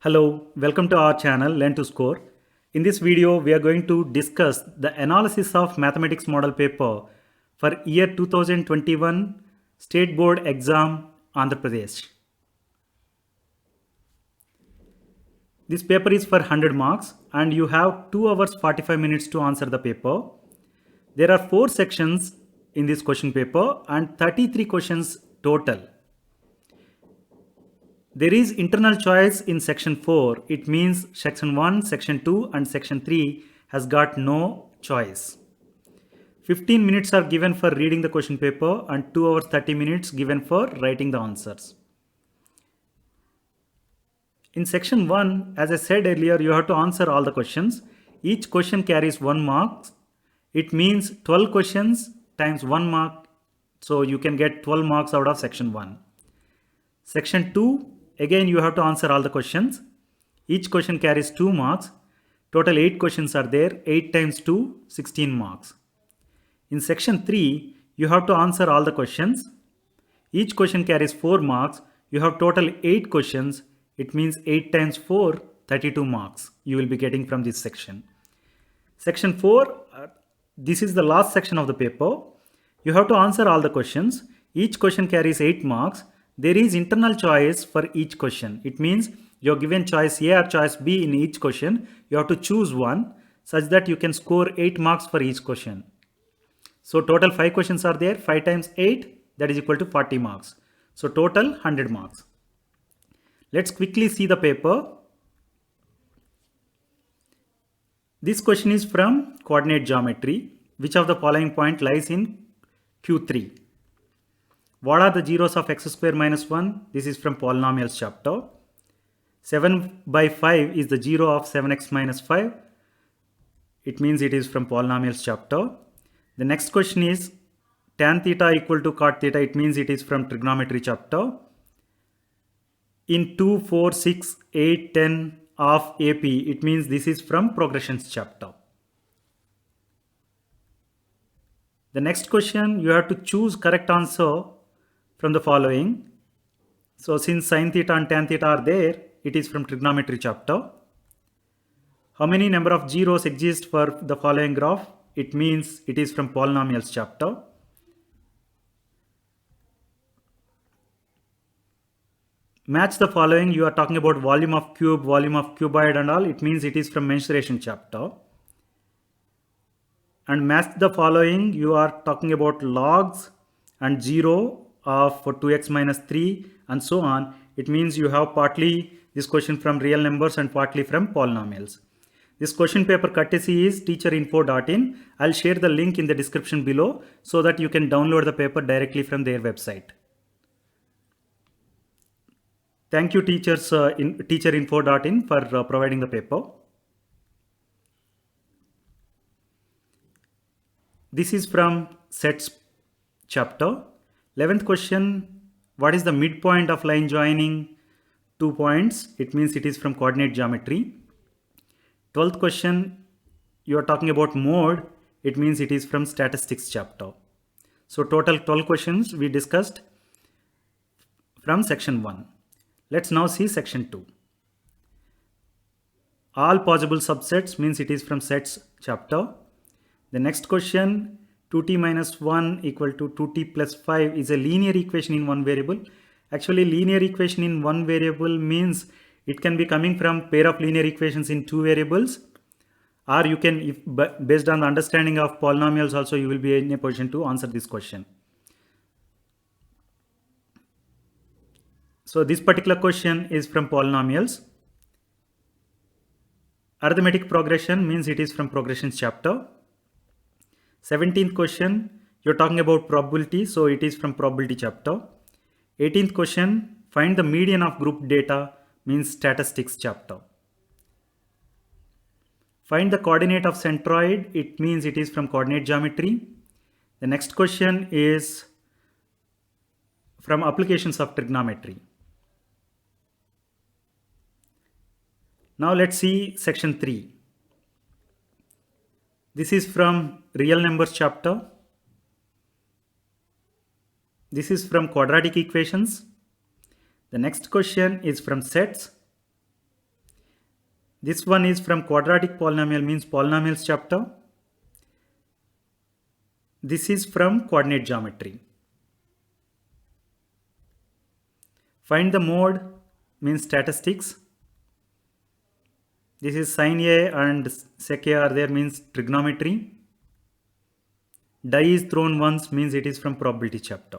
Hello, welcome to our channel Learn to Score. In this video, we are going to discuss the analysis of mathematics model paper for year 2021 State Board Exam, Andhra Pradesh. This paper is for 100 marks and you have 2 hours 45 minutes to answer the paper. There are 4 sections in this question paper and 33 questions total. There is internal choice in section 4. It means section 1, section 2 and section 3 has got no choice. 15 minutes are given for reading the question paper and 2 hours 30 minutes given for writing the answers. In section 1, as I said earlier, you have to answer all the questions. Each question carries 1 mark. It means 12 questions times 1 mark. So you can get 12 marks out of section 1. Section 2, again you have to answer all the questions. Each question carries 2 marks. Total 8 questions are there. 8 times 2, 16 marks. In section 3, you have to answer all the questions. Each question carries 4 marks. You have total 8 questions. It means 8 times 4, 32 marks you will be getting from this section. Section 4, this is the last section of the paper. You have to answer all the questions. Each question carries 8 marks. There is internal choice for each question. It means you're given choice A or choice B in each question. You have to choose one such that you can score 8 marks for each question. So total 5 questions are there. 5 times 8, that is equal to 40 marks. So total 100 marks. Let's quickly see the paper. This question is from coordinate geometry. Which of the following point lies in Q3? What are the zeros of x square minus 1? This is from polynomials chapter. 7 by 5 is the zero of 7x minus 5. It means it is from polynomials chapter. The next question is tan theta equal to cot theta. It means it is from trigonometry chapter. In 2, 4, 6, 8, 10 of AP, it means this is from progressions chapter. The next question, you have to choose correct answer from the following. So since sin theta and tan theta are there, it is from trigonometry chapter. How many number of zeros exist for the following graph? It means it is from polynomials chapter. Match the following. You are talking about volume of cube, volume of cuboid and all. It means it is from mensuration chapter. And match the following. You are talking about logs and 0 of 2x minus 3 and so on. It means you have partly this question from real numbers and partly from polynomials. This question paper courtesy is teacherinfo.in. I'll share the link in the description below so that you can download the paper directly from their website. Thank you teacherinfo.in for providing the paper. This is from sets chapter. 11th question, what is the midpoint of line joining 2 points? It means it is from coordinate geometry. 12th question, you are talking about mode. It means it is from statistics chapter. So total 12 questions we discussed from section 1. Let's now see section 2. All possible subsets means it is from sets chapter. The next question, 2t minus 1 equal to 2t plus 5 is a linear equation in one variable. Actually, linear equation in one variable means it can be coming from pair of linear equations in 2 variables. Or you can, if based on the understanding of polynomials also, you will be in a position to answer this question. So this particular question is from polynomials. Arithmetic progression means it is from progressions chapter. 17th question, you're talking about probability, so it is from probability chapter. 18th question, find the median of group data means statistics chapter. Find the coordinate of centroid, it means it is from coordinate geometry. The next question is from applications of trigonometry. Now let's see section 3. This is from real numbers chapter. This is from quadratic equations. The next question is from sets. This one is from quadratic polynomial, means polynomials chapter. This is from coordinate geometry. Find the mode means statistics. This is sin A and sec A are there, means trigonometry. Die is thrown once means it is from probability chapter.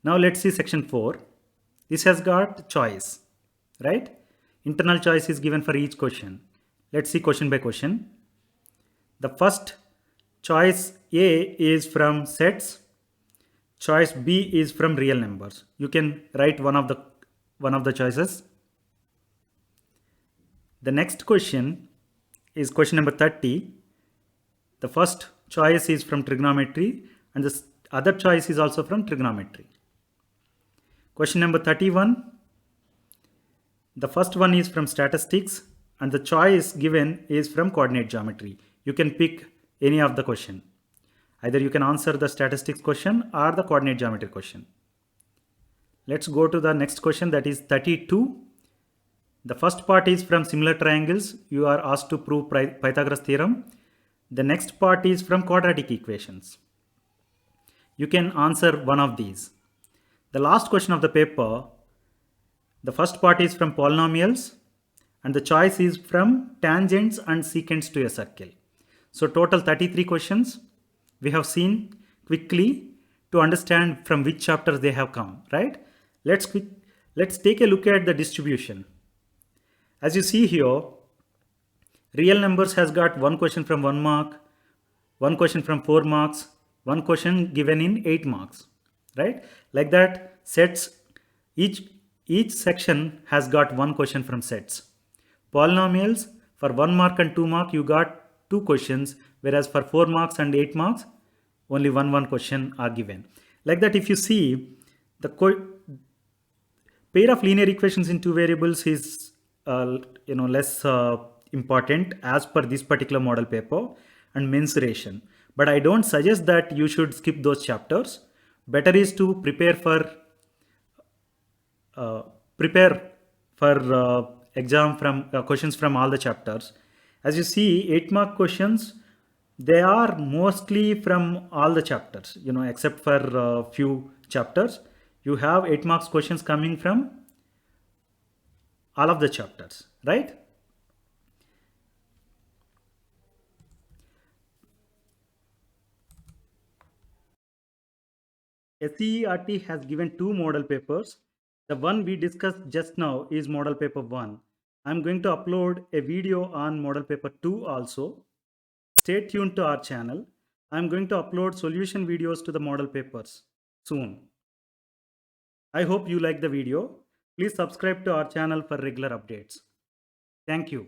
Now let's see section 4. This has got choice, right? Internal choice is given for each question. Let's see question by question. The first choice A is from sets. Choice B is from real numbers. You can write one of the choices. The next question is question number 30. The first choice is from trigonometry and the other choice is also from trigonometry. Question number 31. The first one is from statistics and the choice given is from coordinate geometry. You can pick any of the question. Either you can answer the statistics question or the coordinate geometry question. Let's go to the next question, that is 32. The first part is from similar triangles. You are asked to prove Pythagoras theorem. The next part is from quadratic equations. You can answer one of these. The last question of the paper, the first part is from polynomials and the choice is from tangents and secants to a circle. So total 33 questions we have seen quickly to understand from which chapters they have come, right? Let's take a look at the distribution. As you see here, real numbers has got one question from 1 mark, one question from 4 marks, one question given in 8 marks, right? Like that, sets, each section has got one question from sets. Polynomials, for 1 mark and 2 mark, you got 2 questions, whereas for 4 marks and 8 marks, only one question are given. Like that, if you see, the pair of linear equations in 2 variables is less important as per this particular model paper, and mensuration. But I don't suggest that you should skip those chapters. Better is to prepare for exam from questions from all the chapters. As you see, 8 mark questions, they are mostly from all the chapters, except for few chapters. You have 8 marks questions coming from all of the chapters, right? SCERT has given 2 model papers. The one we discussed just now is model paper 1. I'm going to upload a video on model paper 2 also. Stay tuned to our channel. I'm going to upload solution videos to the model papers soon. I hope you like the video. Please subscribe to our channel for regular updates. Thank you.